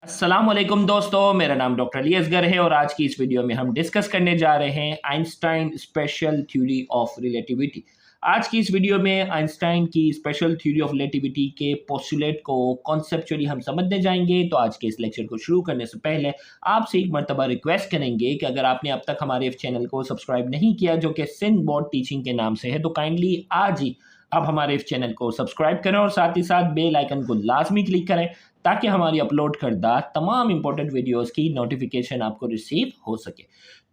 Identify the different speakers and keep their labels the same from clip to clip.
Speaker 1: अस्सलाम वालेकुम दोस्तों, मेरा नाम डॉक्टर अली असगर है और आज की इस वीडियो में हम डिस्कस करने जा रहे हैं Einstein special theory of relativity. आज की इस वीडियो में आइंस्टाइन की स्पेशल थ्योरी ऑफ रिलेटिविटी के पोस्टुलेट को कॉन्सेप्चुअली हम समझने जाएंगे। तो आज के इस लेक्चर को शुरू करने से पहले आपसे एक मर्तबा रिक्वेस्ट करेंगे कि अगर आपने अब तक हमारे इस चैनल को सब्सक्राइब नहीं किया, जो कि सिंध बोर्ड टीचिंग के नाम से है, तो काइंडली आज ही आप हमारे इस चैनल को सब्सक्राइब करें और साथ ही साथ बेल आइकन को लाजमी क्लिक करें ताकि हमारी अपलोड करदा तमाम इंपॉर्टेंट वीडियोस की नोटिफिकेशन आपको रिसीव हो सके।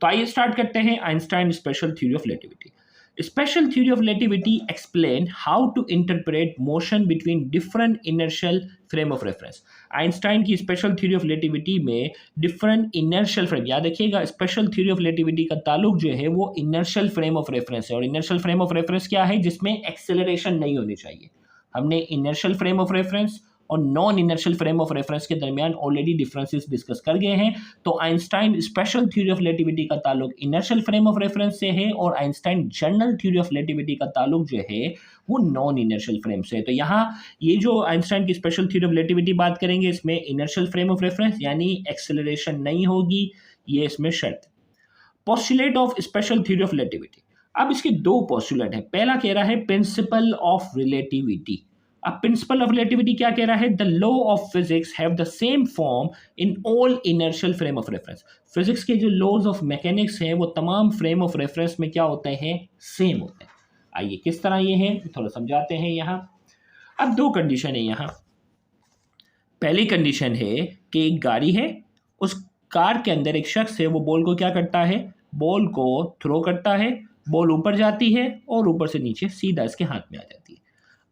Speaker 1: तो आइए स्टार्ट करते हैं Einstein special theory of relativity. Special theory of relativity explain how to interpret motion between different inertial frame of reference. Einstein की स्पेशल थ्योरी ऑफ रिलेटिविटी में डिफरेंट इनर्शियल फ्रेम, याद रखिएगा स्पेशल थ्योरी ऑफ रिलेटिविटी का ताल्लुक जो है वो inertial frame of reference है। और इनर्शियल फ्रेम ऑफ रेफरेंस क्या है? जिसमें एक्सेलरेशन नहीं होनी चाहिए। हमने इनर्शियल फ्रेम ऑफ रेफरेंस और non inertial frame of reference के दरमियान ऑलरेडी डिफरेंसेस डिस्कस कर गए हैं। तो Einstein special theory of relativity का ताल्लुक इनर्शियल फ्रेम ऑफ रेफरेंस से है और Einstein general theory of relativity का ताल्लुक जो है वो नॉन इनर्शियल फ्रेम से है। तो यहाँ ये जो आइंस्टाइन की स्पेशल थ्योरी ऑफ रिलेटिविटी बात करेंगे, इसमें इनर्शियल फ्रेम ऑफ रेफरेंस यानी एक्सेलरेशन नहीं होगी, ये इसमें शर्त। Postulate of special theory of relativity. अब इसके दो पोस्टुलेट हैं। पहला कह रहा है प्रिंसिपल ऑफ रिलेटिविटी। अब प्रिंसिपल ऑफ रिलेटिविटी क्या कह रहा है? The law of physics have the same form in all inertial frame of reference. Physics के जो लॉज ऑफ मैकेनिक्स हैं वो तमाम फ्रेम ऑफ रेफरेंस में क्या होते हैं? सेम होते हैं। आइए किस तरह ये है थोड़ा समझाते हैं यहाँ। अब दो कंडीशन है यहाँ। पहली कंडीशन है कि एक गाड़ी है, उस कार के अंदर एक शख्स है, वो बॉल को क्या करता है? बॉल को थ्रो करता है, बॉल ऊपर जाती है और ऊपर से नीचे सीधा इसके हाथ में आ जाती है।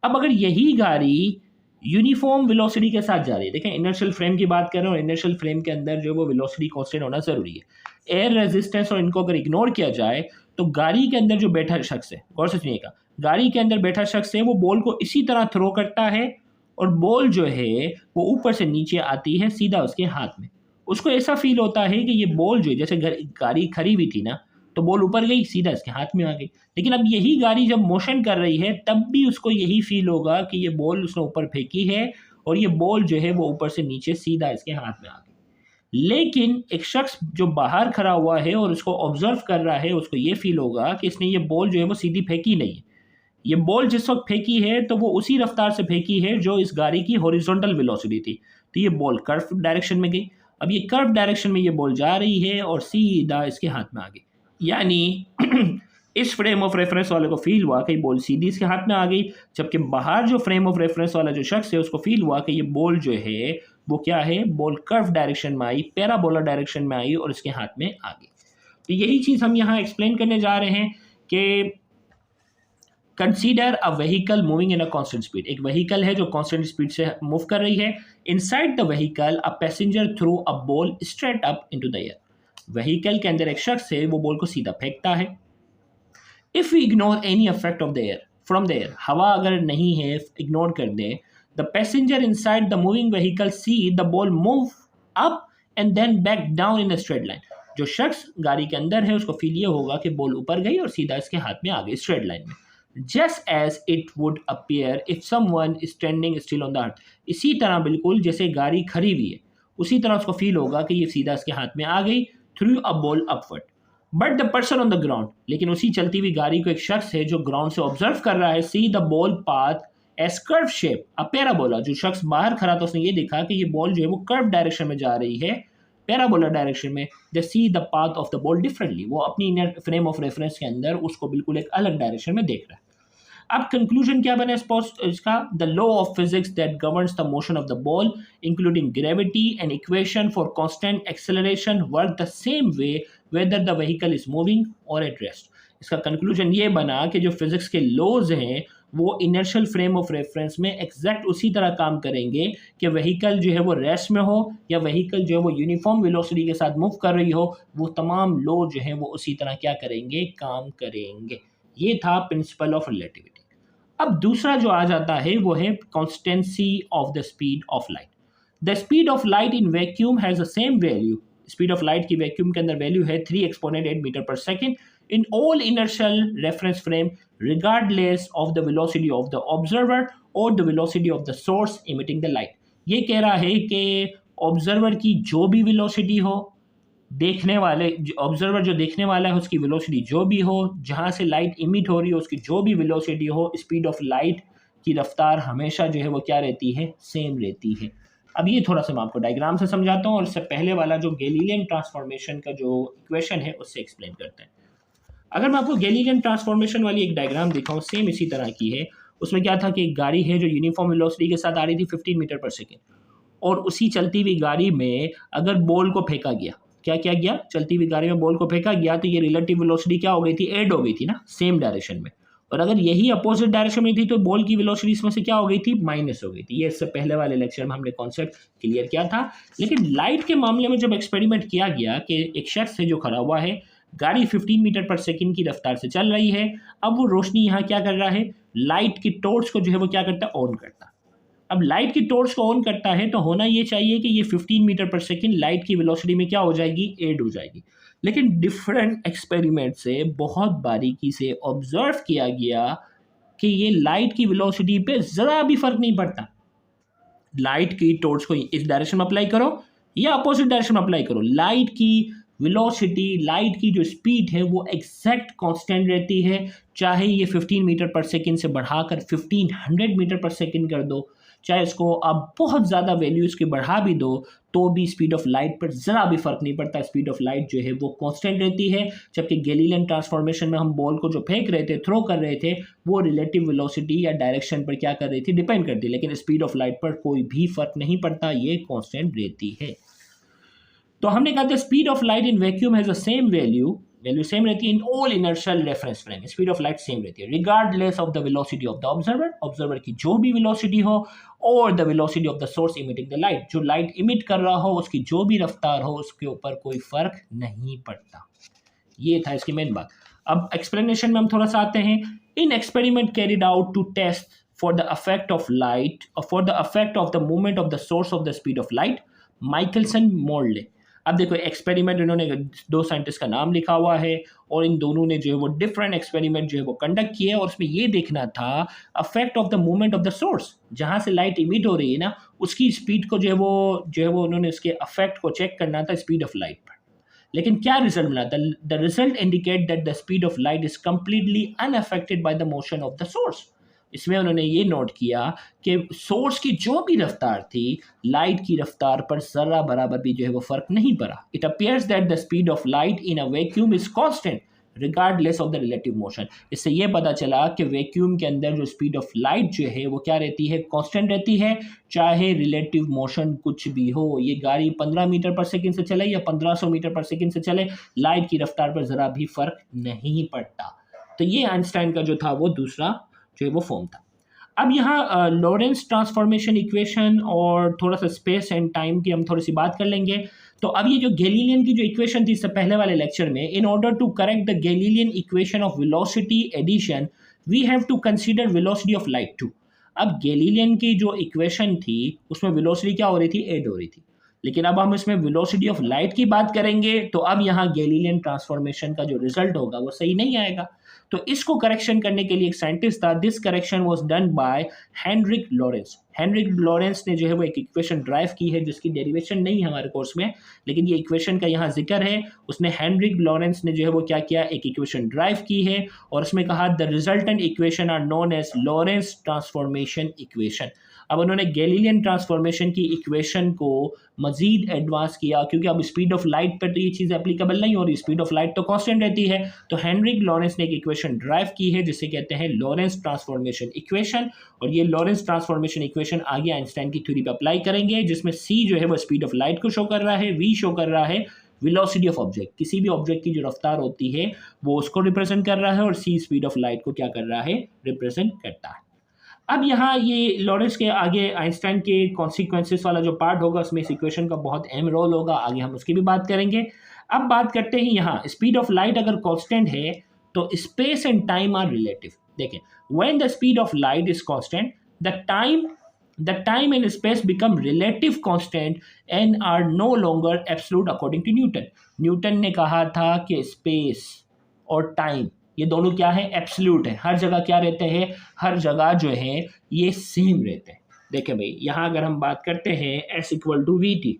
Speaker 1: अब अगर यही गाड़ी यूनिफॉर्म वेलोसिटी के साथ जा रही है, देखें इनर्शियल फ्रेम की बात कर रहे हैं और इनर्शियल फ्रेम के अंदर जो वो वेलोसिटी कांस्टेंट होना जरूरी है। एयर रेजिस्टेंस और इनको अगर इग्नोर किया जाए तो गाड़ी के अंदर जो बैठा शख्स है, गौर से सुनिएगा, गाड़ी के अंदर बैठा शख्स है वो बॉल को इसी तरह थ्रो करता है और बॉल जो है वो ऊपर से नीचे आती है सीधा उसके हाथ में। उसको ऐसा फील होता है कि ये बॉल जो है, जैसे गाड़ी खड़ी हुई थी ना, तो बॉल ऊपर गई सीधा इसके हाथ में आ गई। लेकिन अब यही गाड़ी जब मोशन कर रही है तब भी उसको यही फील होगा कि ये बॉल उसने ऊपर फेंकी है और ये बॉल जो है वो ऊपर से नीचे सीधा इसके हाथ में आ गई। लेकिन एक शख्स जो बाहर खड़ा हुआ है और उसको ऑब्जर्व कर रहा है, उसको ये फील होगा कि इसने ये बॉल जो है वो सीधी फेंकी नहीं है। ये बॉल जिस वक्त फेंकी है तो वो उसी रफ्तार से फेंकी है जो इस गाड़ी की हॉरिजॉन्टल वेलोसिटी थी। तो ये बॉल कर्व डायरेक्शन में गई। अब ये कर्व डायरेक्शन में ये बॉल जा रही है और सीधा इसके हाथ में आ गई। यानी इस फ्रेम ऑफ रेफरेंस वाले को फील हुआ कि बॉल सीधी इसके हाथ में आ गई, जबकि बाहर जो फ्रेम ऑफ रेफरेंस वाला जो शख्स है उसको फील हुआ कि ये बॉल जो है वो क्या है? बॉल कर्व डायरेक्शन में आई, पैराबोला डायरेक्शन में आई और इसके हाथ में आ गई। तो यही चीज़ हम यहाँ एक्सप्लेन करने जा रहे हैं कि consider a vehicle moving in a constant speed. एक व्हीकल है जो कांस्टेंट स्पीड से मूव कर रही है। Inside the vehicle a passenger through a ball straight up into the air. Vehicle के अंदर एक शख्स है वो बॉल को सीधा फेंकता है। If we ignore any effect of the air from the air, हवा अगर नहीं है इग्नोर कर दें, the passenger inside the moving vehicle see the ball move up and then back down in a straight line. जो शख्स गाड़ी के अंदर है उसको फील ये होगा कि बॉल ऊपर गई और सीधा इसके हाथ में आ गई स्ट्रेट लाइन में, just as it would appear if someone standing still on the earth. इसी तरह बिल्कुल जैसे गाड़ी खड़ी हुई है उसी तरह उसको फील होगा कि ये सीधा इसके हाथ में आ गई through a ball upward. But the person on the ground, लेकिन उसी चलती हुई गाड़ी को एक शख्स है जो ग्राउंड से ऑब्जर्व कर रहा है, see the ball path as curve shape a parabola. जो शख्स बाहर खड़ा था उसने ये देखा कि ये बॉल जो है वो कर्व डायरेक्शन में जा रही है, पैराबोला डायरेक्शन में। They see the path of the ball differently, वो अपनी फ्रेम ऑफ रेफरेंस के अंदर उसको बिल्कुल एक अलग डायरेक्शन में देख रहा है। अब कंक्लूजन क्या बना इसका? The law of physics that governs the motion of the ball including gravity and equation for constant acceleration work the same way whether the vehicle is moving और एट रेस्ट। इसका कंक्लूजन ये बना कि जो physics के laws हैं वो inertial frame of reference में एग्जैक्ट उसी तरह काम करेंगे कि व्हीकल जो है वो रेस्ट में हो या व्हीकल जो है वो यूनिफॉर्म वेलोसिटी के साथ मूव कर रही हो, वो तमाम लॉ जो है वो उसी तरह क्या करेंगे? काम करेंगे। ये था प्रिंसिपल ऑफ रिलेटिविटी। अब दूसरा जो आ जाता है वो है constancy of the speed of light. The speed of light in vacuum has the same value. Speed of light की वैक्यूम के अंदर वैल्यू है 3 एक्सपोनेंट 8 मीटर पर second in all inertial reference frame regardless of the velocity of the observer और the velocity of the source emitting the light. ये कह रहा है कि ऑब्जर्वर की जो भी वेलोसिटी हो, देखने वाले ऑब्जर्वर जो देखने वाला है उसकी वेलोसिटी जो भी हो, जहाँ से लाइट इमिट हो रही हो उसकी जो भी वेलोसिटी हो, स्पीड ऑफ लाइट की रफ्तार हमेशा जो है वो क्या रहती है, सेम रहती है। अब ये थोड़ा सा मैं आपको डायग्राम से समझाता हूँ और इससे पहले वाला जो गैलीलियन ट्रांसफॉर्मेशन का जो इक्वेशन है उससे एक्सप्लेन करते हैं। अगर मैं आपको गैलीलियन ट्रांसफॉर्मेशन वाली एक डायग्राम दिखाऊं, सेम इसी तरह की है। उसमें क्या था कि एक गाड़ी है जो यूनिफॉर्म वेलोसिटी के साथ आ रही थी 15 मीटर पर सेकेंड, और उसी चलती हुई गाड़ी में अगर बॉल को फेंका गया, क्या किया गया, चलती हुई गाड़ी में बॉल को फेंका गया तो ये रिलेटिव वेलोसिटी क्या हो गई थी, ऐड हो गई थी ना, सेम डायरेक्शन में। और अगर यही अपोजिट डायरेक्शन में थी तो बॉल की वेलोसिटी इसमें से क्या हो गई थी, माइनस हो गई थी। ये इससे पहले वाले लेक्चर में हमने कॉन्सेप्ट क्लियर किया था। लेकिन लाइट के मामले में जब एक्सपेरिमेंट किया गया कि एक शख्स है जो खड़ा हुआ है, गाड़ी 15 मीटर पर सेकंड की रफ्तार से चल रही है, अब वो रोशनी यहाँ क्या कर रहा है, लाइट की टॉर्च को जो है वो क्या करता है, ऑन करता है। अब लाइट की टॉर्च को ऑन करता है तो होना ये चाहिए कि ये 15 मीटर पर सेकंड लाइट की वेलोसिटी में क्या हो जाएगी, ऐड हो जाएगी। लेकिन डिफरेंट एक्सपेरिमेंट से बहुत बारीकी से ऑब्जर्व किया गया कि ये लाइट की वेलोसिटी पे ज़रा भी फर्क नहीं पड़ता। लाइट की टॉर्च को इस डायरेक्शन में अप्लाई करो या अपोजिट डायरेक्शन में अप्लाई करो, लाइट की वेलोसिटी, लाइट की जो स्पीड है वो एग्जैक्ट कांस्टेंट रहती है। चाहे ये 15 मीटर पर सेकंड से बढ़ाकर 1500 मीटर पर सेकंड कर दो, चाहे इसको आप बहुत ज़्यादा वैल्यू इसकी बढ़ा भी दो, तो भी स्पीड ऑफ लाइट पर ज़रा भी फर्क नहीं पड़ता। स्पीड ऑफ लाइट जो है वो कांस्टेंट रहती है। जबकि गैलीलियन ट्रांसफॉर्मेशन में हम बॉल को जो फेंक रहे थे, थ्रो कर रहे थे, वो रिलेटिव वेलोसिटी या डायरेक्शन पर क्या कर रही थी, डिपेंड करती है। लेकिन स्पीड ऑफ लाइट पर कोई भी फर्क नहीं पड़ता, ये कांस्टेंट रहती है। तो हमने कहा था speed of light in vacuum has the same value same रहती है इन all inertial reference frame. Speed of light same रहती है regardless of the velocity of the observer की जो भी वेलोसिटी हो, और the velocity of the source emitting the light, जो लाइट इमिट कर रहा हो उसकी जो भी रफ्तार हो, उसके ऊपर कोई फर्क नहीं पड़ता। ये था इसकी मेन बात। अब एक्सप्लेनेशन में हम थोड़ा सा आते हैं। In experiment carried out to test for the effect of light और for the effect of the movement of the source of the speed of light, Michelson Morley. अब देखो एक्सपेरिमेंट, इन्होंने दो साइंटिस्ट का नाम लिखा हुआ है और इन दोनों ने जो है वो डिफरेंट एक्सपेरिमेंट जो है वो कंडक्ट किए, और उसमें ये देखना था affect of the movement of the source, जहाँ से लाइट इमिट हो रही है ना उसकी स्पीड को जो है वो उन्होंने उसके अफेक्ट को चेक करना था स्पीड ऑफ लाइट पर। लेकिन क्या रिजल्ट मिला, the result indicate that the speed of light is completely unaffected by the motion of the source. इसमें उन्होंने ये नोट किया कि सोर्स की जो भी रफ्तार थी, लाइट की रफ्तार पर जरा बराबर भी जो है वो फर्क नहीं पड़ा। It appears that the speed of light in a vacuum is constant regardless of the relative motion. इससे ये पता चला कि वैक्यूम के अंदर जो स्पीड ऑफ लाइट जो है वो क्या रहती है, कांस्टेंट रहती है, चाहे रिलेटिव मोशन कुछ भी हो। ये गाड़ी 15 मीटर पर सेकंड से चले या 1500 मीटर पर सेकंड से चले, लाइट की रफ्तार पर जरा भी फर्क नहीं पड़ता। तो ये आइंस्टाइन का जो था वो दूसरा जो है वो फॉर्म था। अब यहाँ लॉरेंस ट्रांसफॉर्मेशन इक्वेशन और थोड़ा सा स्पेस एंड टाइम की हम थोड़ी सी बात कर लेंगे। तो अब ये जो गैलीलियन की जो इक्वेशन थी इससे पहले वाले लेक्चर में, in order to correct the Galilean equation of velocity addition we have to consider velocity of light too. अब गैलीलियन की जो इक्वेशन थी उसमें वेलोसिटी क्या हो रही थी, ऐड हो रही थी। लेकिन अब हम इसमें वेलोसिटी ऑफ लाइट की बात करेंगे तो अब यहाँ गैलीलियन ट्रांसफॉर्मेशन का जो रिजल्ट होगा वो सही नहीं आएगा। तो इसको करेक्शन करने के लिए एक साइंटिस्ट था। This correction was done by Hendrik Lorentz. Hendrik Lorentz ने जो है वो एक इक्वेशन ड्राइव की है जिसकी डेरिवेशन नहीं है हमारे कोर्स में, लेकिन ये इक्वेशन का यहाँ जिक्र है। उसने हेनरिक लॉरेंस ने जो है वो क्या किया, एक इक्वेशन ड्राइव की है और उसमें कहा the resultant equation are known as Lorentz transformation equation. अब उन्होंने गैलीलियन ट्रांसफॉर्मेशन की इक्वेशन को मजीद एडवांस किया, क्योंकि अब स्पीड ऑफ लाइट पर तो ये चीज़ एप्लीकेबल नहीं हो रही, स्पीड ऑफ लाइट तो कांस्टेंट रहती है। तो हेनरिक लॉरेंस ने एक इक्वेशन ड्राइव की है जिसे कहते हैं लॉरेंस ट्रांसफॉर्मेशन इक्वेशन, और ये लॉरेंस ट्रांसफॉर्मेशन इक्वेशन आगे आइंस्टाइन की थ्योरी पर अप्लाई करेंगे, जिसमें सी जो है वो स्पीड ऑफ लाइट को शो कर रहा है, वी शो कर रहा है वेलोसिटी ऑफ ऑब्जेक्ट, किसी भी ऑब्जेक्ट की जो रफ्तार होती है वो उसको रिप्रेजेंट कर रहा है, और सी स्पीड ऑफ लाइट को क्या कर रहा है, रिप्रेजेंट करता है। अब यहाँ ये लॉरेंस के आगे आइंस्टाइन के कॉन्सिक्वेंसेस वाला जो पार्ट होगा उसमें इस इक्वेशन का बहुत अहम रोल होगा, आगे हम उसकी भी बात करेंगे। अब बात करते हैं यहाँ स्पीड ऑफ लाइट अगर कांस्टेंट है तो space and time are relative. देखें, when the speed of light is constant the time and space become relative constant and are no longer absolute according to Newton। Newton ने कहा था कि space और time ये दोनों क्या है, एब्सोल्यूट है, हर जगह क्या रहते हैं, हर जगह जो है ये सेम रहते हैं। देखें भाई, यहाँ अगर हम बात करते हैं s = vt,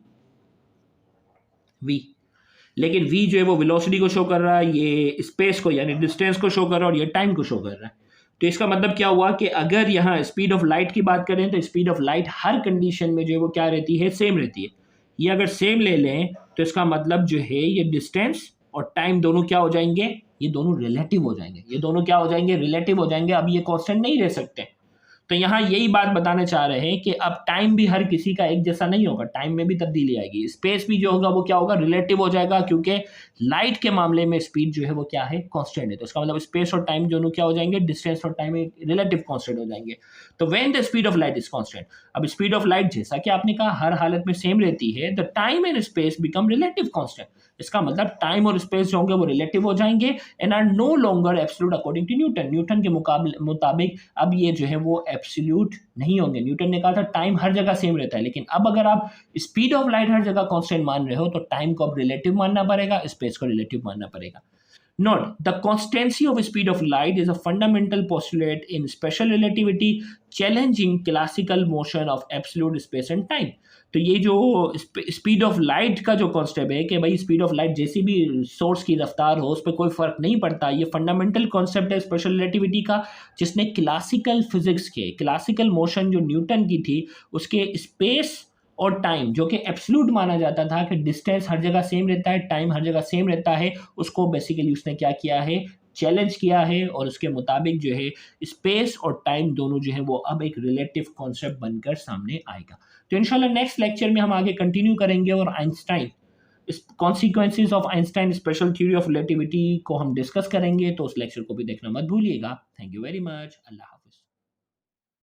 Speaker 1: v। लेकिन v जो है वो वेलोसिटी को शो कर रहा है, ये स्पेस को यानी डिस्टेंस को शो कर रहा है, और ये टाइम को शो कर रहा है। तो इसका मतलब क्या हुआ कि अगर यहाँ स्पीड ऑफ लाइट की बात करें तो speed of light her condition में जो है वो क्या रहती है, सेम रहती है। ये अगर सेम ले लें तो इसका मतलब जो है ये डिस्टेंस और टाइम दोनों क्या हो जाएंगे, ये दोनों रिलेटिव हो जाएंगे। ये दोनों क्या हो जाएंगे, रिलेटिव हो जाएंगे। अब ये कांस्टेंट नहीं रह सकते। तो यहाँ यही बात बताना चाह रहे हैं कि अब टाइम भी हर किसी का एक जैसा नहीं होगा, टाइम में भी तब्दीली आएगी। स्पेस भी जो होगा वो क्या होगा, रिलेटिव हो जाएगा, क्योंकि लाइट के मामले में स्पीड जो है वो क्या है, कांस्टेंट है। तो इसका मतलब स्पेस और टाइम दोनों क्या हो जाएंगे, डिस्टेंस और टाइम रिलेटिव कांस्टेंट हो जाएंगे। तो when the speed of light is constant, अब स्पीड ऑफ लाइट जैसा कि आपने कहा हर हालत में सेम रहती है, the time and space become relative constant. इसका मतलब टाइम और स्पेस जो होंगे वो रिलेटिव हो जाएंगे and are no longer absolute according to Newton. Newton के मुताबिक अब ये जो है वो एब्सोल्यूट नहीं होंगे। न्यूटन ने कहा था टाइम हर जगह सेम रहता है, लेकिन अब अगर आप स्पीड ऑफ लाइट हर जगह कांस्टेंट मान रहे हो तो टाइम को अब रिलेटिव मानना पड़ेगा, स्पेस को रिलेटिव मानना पड़ेगा। Note, the constancy of speed of light is a fundamental postulate in special relativity, challenging classical motion of absolute space and time. तो ये जो स्पीड ऑफ लाइट का जो कॉन्सेप्ट है कि भाई स्पीड ऑफ लाइट जैसी भी सोर्स की रफ्तार हो उस पर कोई फर्क नहीं पड़ता, ये फंडामेंटल कॉन्सेप्ट है स्पेशल रिलेटिविटी का, जिसने क्लासिकल फिजिक्स के क्लासिकल मोशन जो न्यूटन की थी उसके स्पेस और टाइम जो कि एब्सोल्यूट माना जाता था कि डिस्टेंस हर जगह सेम रहता है, टाइम हर जगह सेम रहता है, उसको बेसिकली उसने क्या किया है, चैलेंज किया है। और उसके मुताबिक जो है स्पेस और टाइम दोनों जो है वो अब एक रिलेटिव कॉन्सेप्ट बनकर सामने आएगा। तो इंशाल्लाह नेक्स्ट लेक्चर में हम आगे कंटिन्यू करेंगे और Einstein consequences of Einstein special theory of relativity को हम डिस्कस करेंगे। तो उस लेक्चर को भी देखना मत भूलिएगा। Thank you very much. Allah.